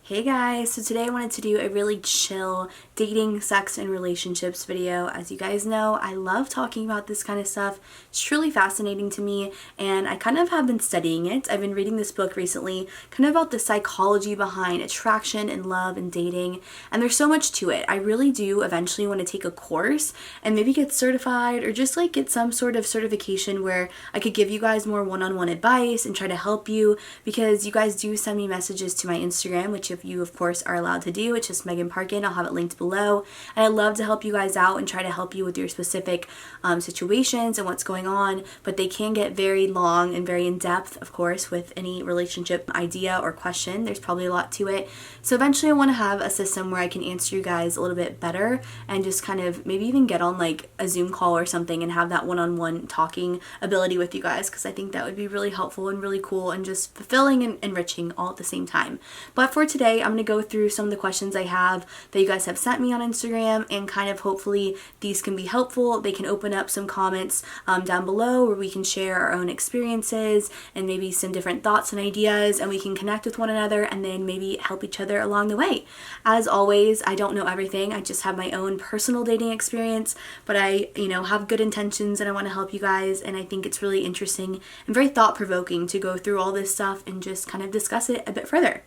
Hey guys, so today I wanted to do a really chill dating, sex, and relationships video. As you guys know, I love talking about this kind of stuff. It's truly fascinating to me, and I kind of have been studying it. I've been reading this book recently, kind of about the psychology behind attraction and love and dating, and there's so much to it. I really do eventually want to take a course and maybe get certified or just like get some sort of certification where I could give you guys more one-on-one advice and try to help you, because you guys do send me messages to my Instagram, which if you of course are allowed to do, it's just Megan Parkin. I'll have it linked below, and I love to help you guys out and try to help you with your specific situations and what's going on, but they can get very long and very in-depth, of course, with any relationship idea or question. There's probably a lot to it, so eventually I want to have a system where I can answer you guys a little bit better and just kind of maybe even get on like a Zoom call or something and have that one-on-one talking ability with you guys, because I think that would be really helpful and really cool and just fulfilling and enriching all at the same time. But for today, I'm going to go through some of the questions I have that you guys have sent me on Instagram, and kind of hopefully these can be helpful. They can open up some comments down below where we can share our own experiences and maybe some different thoughts and ideas, and we can connect with one another and then maybe help each other along the way. As always, I don't know everything. I just have my own personal dating experience, but I, have good intentions and I want to help you guys, and I think it's really interesting and very thought-provoking to go through all this stuff and just kind of discuss it a bit further.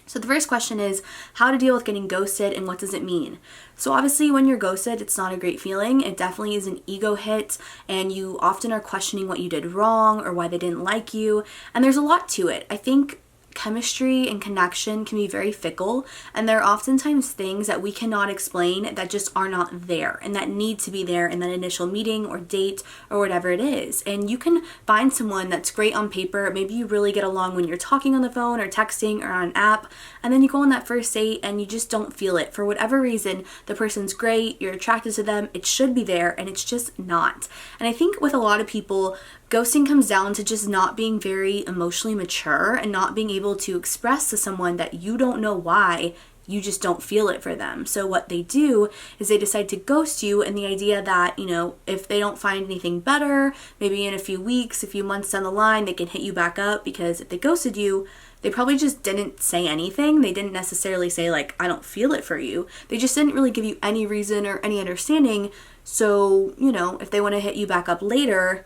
So the first question is how to deal with getting ghosted and what does it mean? So obviously when you're ghosted, it's not a great feeling. It definitely is an ego hit, and you often are questioning what you did wrong or why they didn't like you. And there's a lot to it. I think chemistry and connection can be very fickle, and there are oftentimes things that we cannot explain that just are not there and that need to be there in that initial meeting or date or whatever it is. And you can find someone that's great on paper, maybe you really get along when you're talking on the phone or texting or on an app, and then you go on that first date and you just don't feel it for whatever reason. The person's great, you're attracted to them, it should be there, and it's just not. And I think with a lot of people, ghosting comes down to just not being very emotionally mature and not being able to express to someone that you don't know why you just don't feel it for them. So what they do is they decide to ghost you, and the idea that, if they don't find anything better, maybe in a few weeks, a few months down the line, they can hit you back up, because if they ghosted you, they probably just didn't say anything. They didn't necessarily say like, I don't feel it for you. They just didn't really give you any reason or any understanding. So, if they want to hit you back up later,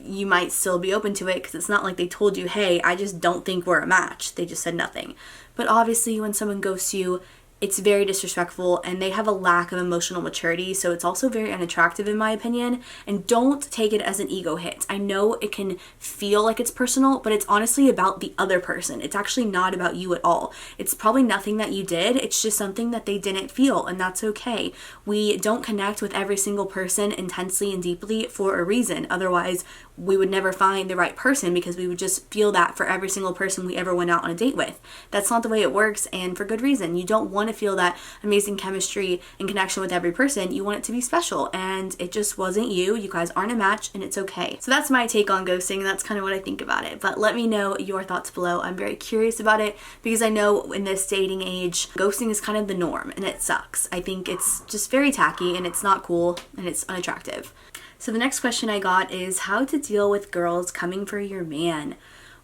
you might still be open to it, because it's not like they told you, hey, I just don't think we're a match. They just said nothing. But obviously when someone ghosts you, it's very disrespectful, and they have a lack of emotional maturity, so it's also very unattractive in my opinion. And don't take it as an ego hit. I know it can feel like it's personal, but it's honestly about the other person. It's actually not about you at all. It's probably nothing that you did. It's just something that they didn't feel, and that's okay. We don't connect with every single person intensely and deeply for a reason. Otherwise, we would never find the right person, because we would just feel that for every single person we ever went out on a date with. That's not the way it works, and for good reason. You don't want to feel that amazing chemistry and connection with every person. You want it to be special, and it just wasn't you. You guys aren't a match, and it's okay. So that's my take on ghosting, and that's kind of what I think about it. But let me know your thoughts below. I'm very curious about it, because I know in this dating age, ghosting is kind of the norm, and it sucks. I think it's just very tacky, and it's not cool, and it's unattractive. So the next question I got is how to deal with girls coming for your man.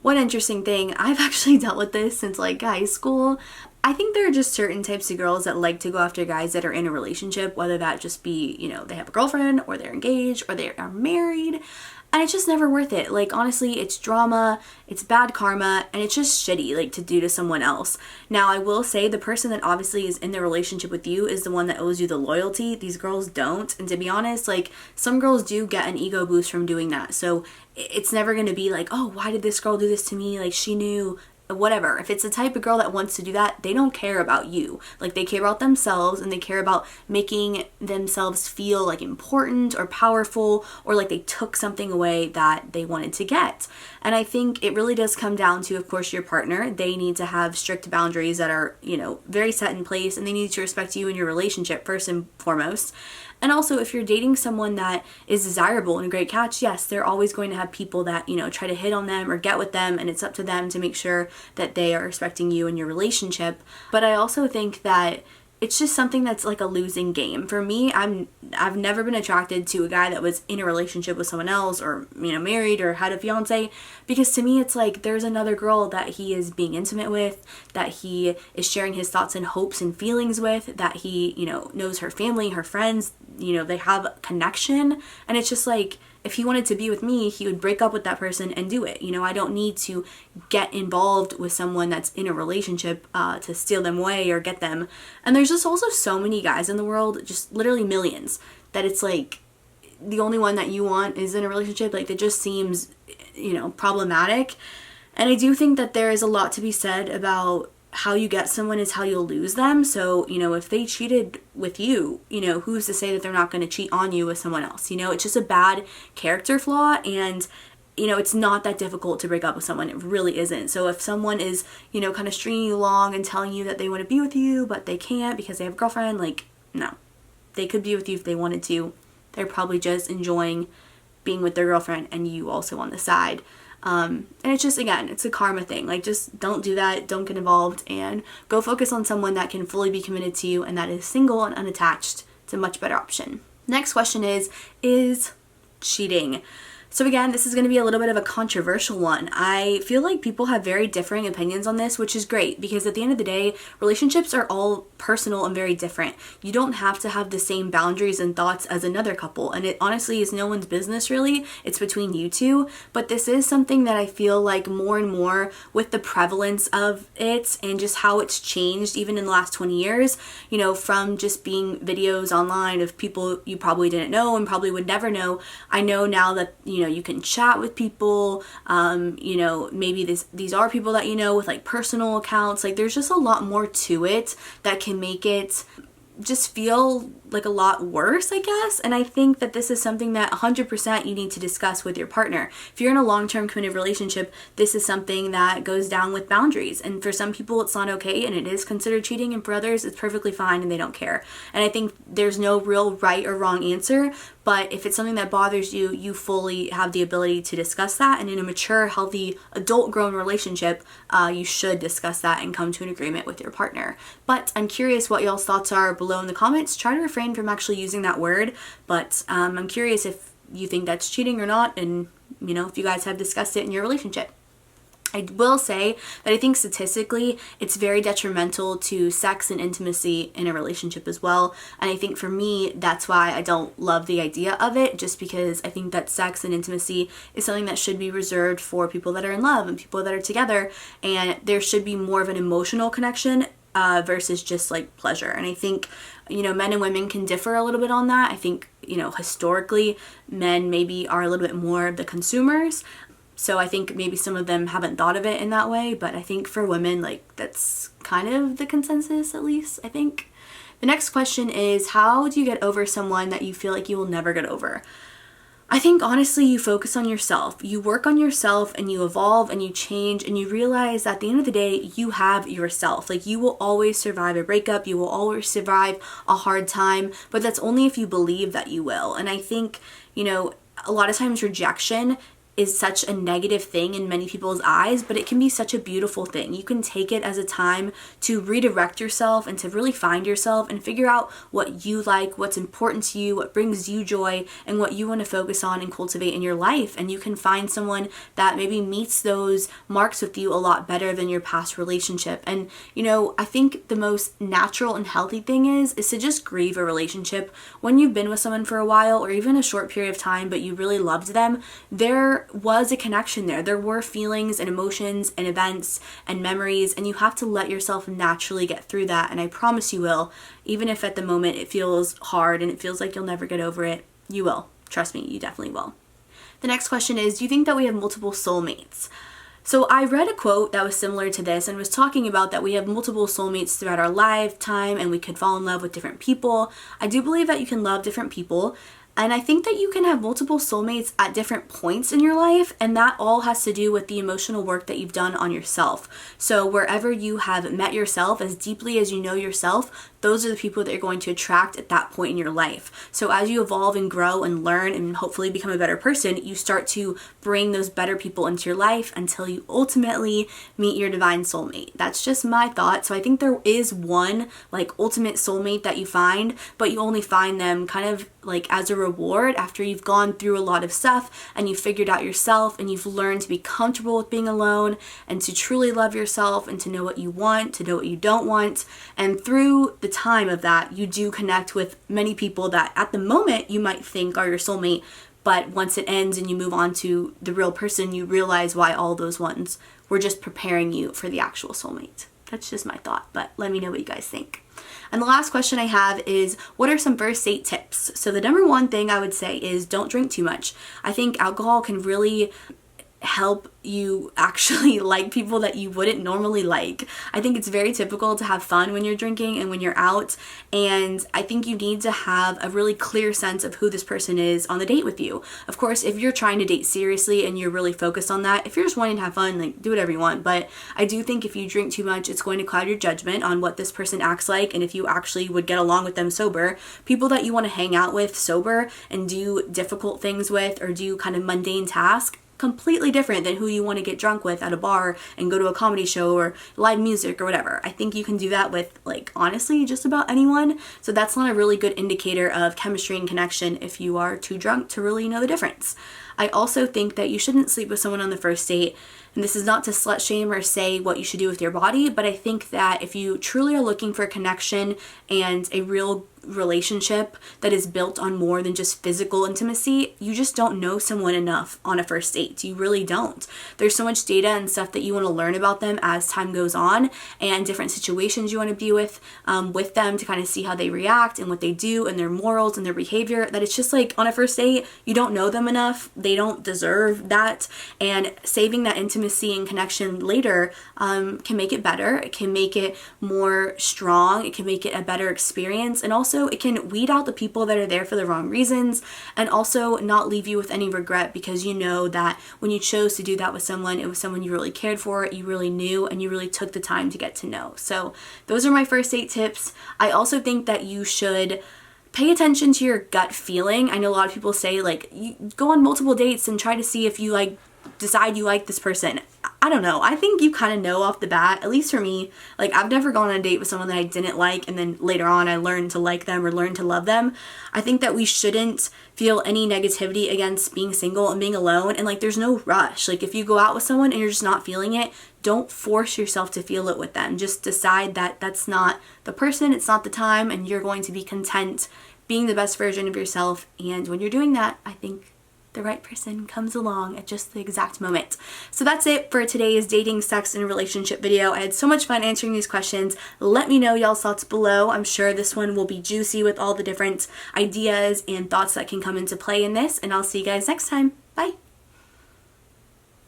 One interesting thing, I've actually dealt with this since like high school. I think there are just certain types of girls that like to go after guys that are in a relationship, whether that just be, they have a girlfriend, or they're engaged, or they are married. And it's just never worth it. Like, honestly, it's drama, it's bad karma, and it's just shitty, like, to do to someone else. Now, I will say the person that obviously is in the relationship with you is the one that owes you the loyalty. These girls don't. And to be honest, like, some girls do get an ego boost from doing that. So it's never going to be like, oh, why did this girl do this to me? Like, she knew. Whatever. If it's the type of girl that wants to do that, they don't care about you. Like, they care about themselves, and they care about making themselves feel like important or powerful, or like they took something away that they wanted to get. And I think it really does come down to, of course, your partner. They need to have strict boundaries that are, very set in place, and they need to respect you in your relationship first and foremost. And also, if you're dating someone that is desirable and a great catch, yes, they're always going to have people that, try to hit on them or get with them, and it's up to them to make sure that they are respecting you in your relationship. But I also think that it's just something that's like a losing game. For me, I've never been attracted to a guy that was in a relationship with someone else, or, you know, married or had a fiance, because to me it's like there's another girl that he is being intimate with, that he is sharing his thoughts and hopes and feelings with, that he, you know, knows her family, her friends, you know, they have a connection. And it's just like, if he wanted to be with me, he would break up with that person and do it. You know, I don't need to get involved with someone that's in a relationship to steal them away or get them. And there's just also so many guys in the world, just literally millions, that it's like the only one that you want is in a relationship. Like, it just seems, you know, problematic. And I do think that there is a lot to be said about how you get someone is how you'll lose them. So, you know, if they cheated with you, you know, who's to say that they're not going to cheat on you with someone else? You know, it's just a bad character flaw, and, you know, it's not that difficult to break up with someone. It really isn't. So if someone is, you know, kind of stringing you along and telling you that they want to be with you, but they can't because they have a girlfriend, like, no. They could be with you if they wanted to. They're probably just enjoying being with their girlfriend and you also on the side. And it's just, again, it's a karma thing. Like, just don't do that. Don't get involved, and go focus on someone that can fully be committed to you and that is single and unattached. It's a much better option. Next question is cheating? So again, this is going to be a little bit of a controversial one. I feel like people have very differing opinions on this, which is great, because at the end of the day, relationships are all personal and very different. You don't have to have the same boundaries and thoughts as another couple, and it honestly is no one's business really. It's between you two. But this is something that I feel like more and more with the prevalence of it and just how it's changed even in the last 20 years, you know, from just being videos online of people you probably didn't know and probably would never know. I know now that, you know, you can chat with people, you know, maybe these are people that you know with like personal accounts. Like, there's just a lot more to it that can make it just feel like a lot worse, I guess. And I think that this is something that 100% you need to discuss with your partner. If you're in a long-term committed relationship, this is something that goes down with boundaries. And for some people, it's not okay and it is considered cheating, and for others, it's perfectly fine and they don't care. And I think there's no real right or wrong answer. But if it's something that bothers you, you fully have the ability to discuss that. And in a mature, healthy, adult-grown relationship, you should discuss that and come to an agreement with your partner. But I'm curious what y'all's thoughts are below in the comments. Try to refrain from actually using that word. But I'm curious if you think that's cheating or not, and, you know, if you guys have discussed it in your relationship. I will say that I think statistically it's very detrimental to sex and intimacy in a relationship as well. And I think for me, that's why I don't love the idea of it, just because I think that sex and intimacy is something that should be reserved for people that are in love and people that are together. And there should be more of an emotional connection versus just like pleasure. And I think, you know, men and women can differ a little bit on that. I think, you know, historically, men maybe are a little bit more of the consumers. So I think maybe some of them haven't thought of it in that way, but I think for women, like, that's kind of the consensus, at least, I think. The next question is, how do you get over someone that you feel like you will never get over? I think, honestly, you focus on yourself. You work on yourself and you evolve and you change, and you realize that at the end of the day, you have yourself. Like, you will always survive a breakup. You will always survive a hard time, but that's only if you believe that you will. And I think, you know, a lot of times rejection is such a negative thing in many people's eyes, but it can be such a beautiful thing. You can take it as a time to redirect yourself and to really find yourself and figure out what you like, what's important to you, what brings you joy, and what you want to focus on and cultivate in your life. And you can find someone that maybe meets those marks with you a lot better than your past relationship. And, you know, I think the most natural and healthy thing is to just grieve a relationship. When you've been with someone for a while or even a short period of time, but you really loved them, there was a connection there. There were feelings and emotions and events and memories, and you have to let yourself naturally get through that. And I promise you will, even if at the moment it feels hard and it feels like you'll never get over it, you will. Trust me, you definitely will. The next question is, do you think that we have multiple soulmates? So I read a quote that was similar to this and was talking about that we have multiple soulmates throughout our lifetime and we could fall in love with different people. I do believe that you can love different people. And I think that you can have multiple soulmates at different points in your life, and that all has to do with the emotional work that you've done on yourself. So wherever you have met yourself as deeply as you know yourself, those are the people that you're going to attract at that point in your life. So as you evolve and grow and learn and hopefully become a better person, you start to bring those better people into your life until you ultimately meet your divine soulmate. That's just my thought. So I think there is one like ultimate soulmate that you find, but you only find them kind of like as a reward after you've gone through a lot of stuff and you've figured out yourself and you've learned to be comfortable with being alone and to truly love yourself and to know what you want, to know what you don't want. And through the time of that, you do connect with many people that at the moment you might think are your soulmate, but once it ends and you move on to the real person, you realize why all those ones were just preparing you for the actual soulmate. That's just my thought, but let me know what you guys think. And the last question I have is, what are some first date tips? So the number one thing I would say is don't drink too much. I think alcohol can really help you actually like people that you wouldn't normally like. I think it's very typical to have fun when you're drinking and when you're out, and I think you need to have a really clear sense of who this person is on the date with you. Of course, if you're trying to date seriously and you're really focused on that, if you're just wanting to have fun, like do whatever you want, but I do think if you drink too much, it's going to cloud your judgment on what this person acts like and if you actually would get along with them sober. People that you want to hang out with sober and do difficult things with or do kind of mundane tasks, completely different than who you want to get drunk with at a bar and go to a comedy show or live music or whatever. I think you can do that with, like, honestly, just about anyone. So that's not a really good indicator of chemistry and connection if you are too drunk to really know the difference. I also think that you shouldn't sleep with someone on the first date. And this is not to slut shame or say what you should do with your body, but I think that if you truly are looking for connection and a real relationship that is built on more than just physical intimacy, you just don't know someone enough on a first date. You really don't. There's so much data and stuff that you want to learn about them as time goes on, and different situations you want to be with them to kind of see how they react and what they do and their morals and their behavior, that it's just like on a first date, you don't know them enough. They don't deserve that, and saving that intimacy and connection later can make it better. It can make it more strong. It can make it a better experience, and also it can weed out the people that are there for the wrong reasons, and also not leave you with any regret because you know that when you chose to do that with someone, it was someone you really cared for, you really knew, and you really took the time to get to know. So those are my first date tips. I also think that you should pay attention to your gut feeling. I know a lot of people say, like, you go on multiple dates and try to see if you decide you like this person. I don't know. I think you kind of know off the bat, at least for me. Like, I've never gone on a date with someone that I didn't like and then later on I learned to like them or learned to love them. I think that we shouldn't feel any negativity against being single and being alone, and like there's no rush. Like, if you go out with someone and you're just not feeling it, don't force yourself to feel it with them. Just decide that that's not the person, it's not the time, and you're going to be content being the best version of yourself. And when you're doing that, I think the right person comes along at just the exact moment. So that's it for today's dating, sex, and relationship video. I had so much fun answering these questions. Let me know y'all's thoughts below. I'm sure this one will be juicy with all the different ideas and thoughts that can come into play in this, and I'll see you guys next time. Bye!